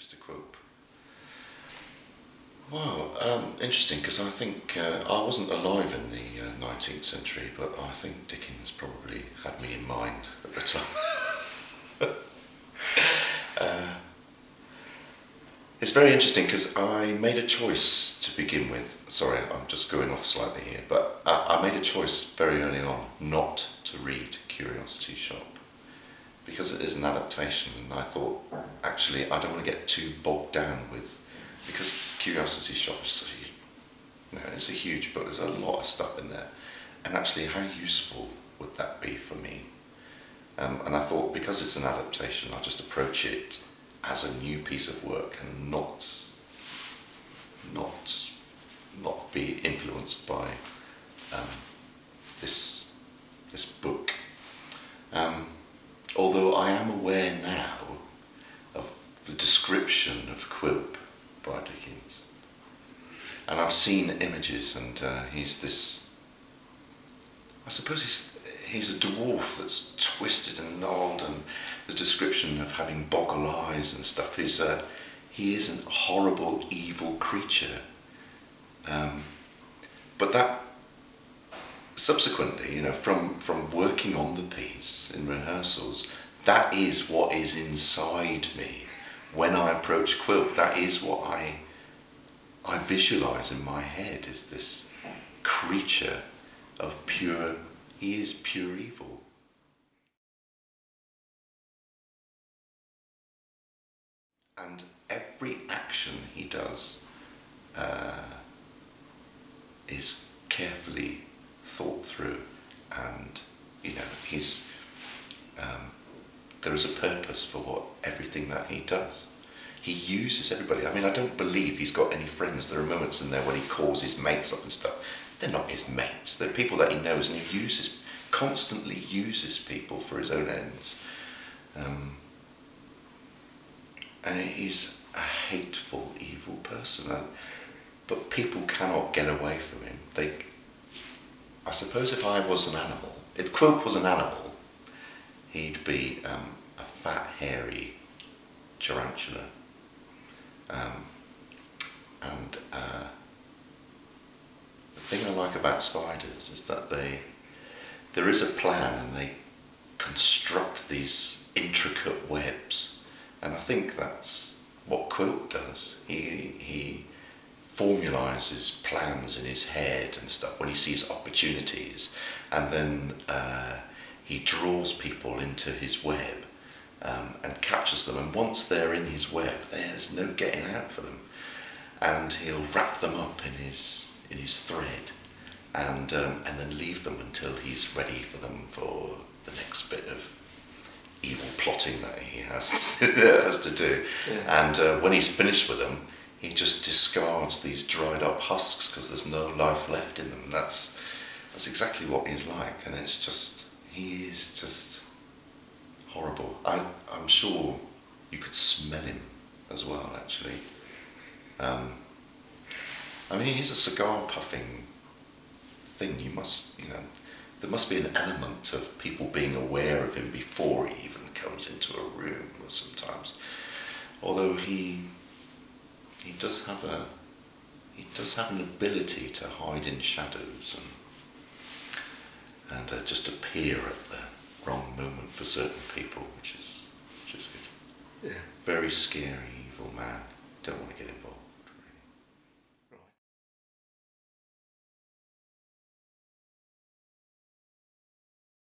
Mr. Quilp? Well, interesting, because I think I wasn't alive in the 19th century, but I think Dickens probably had me in mind at the time. It's very interesting because I made a choice to begin with. Sorry, I'm just going off slightly here, but I made a choice very early on not to read Curiosity Shop because it is an adaptation, and I thought, actually, I don't want to get too bogged down with, because Curiosity Shop is such a, it's a huge book. There's a lot of stuff in there, and actually, how useful would that be for me? And I thought, because it's an adaptation, I'll just approach it as a new piece of work and not be influenced by this book. Although I am aware now of the description of Quilp by Dickens, and I've seen images, and he's this, I suppose he's a dwarf that's twisted and gnarled, and the description of having boggle eyes and stuff is he is a horrible, evil creature. But that subsequently, from working on the piece in rehearsals, that is what is inside me. When I approach Quilp, that is what I visualise in my head, is this creature of pure, he is pure evil. And every action he does is carefully thought through, and he's there is a purpose for everything that he does. He uses everybody. I mean, I don't believe he's got any friends. There are moments in there when he calls his mates up and stuff. They're not his mates. They're people that he knows, and he constantly uses people for his own ends. And he's a hateful, evil person, but people cannot get away from him. I suppose if I was an animal, if Quilp was an animal, he'd be a fat, hairy tarantula. The thing I like about spiders is that there is a plan, and they construct these intricate webs. And I think that's what Quilp does. He formalises plans in his head and stuff when he sees opportunities, and then he draws people into his web and captures them. And once they're in his web, there's no getting out for them. And he'll wrap them up in his thread, and then leave them until he's ready for them for the next bit of evil plotting that he has to do. Yeah. And when he's finished with them, he just discards these dried up husks because there's no life left in them. That's exactly what he's like, and he is just horrible. I'm sure you could smell him as well, actually. I mean, he's a cigar puffing thing. There must be an element of people being aware of him before he even comes into a room, or sometimes. Although he does have an ability to hide in shadows and just appear at the wrong moment for certain people, which is good. Yeah. Very scary, evil man.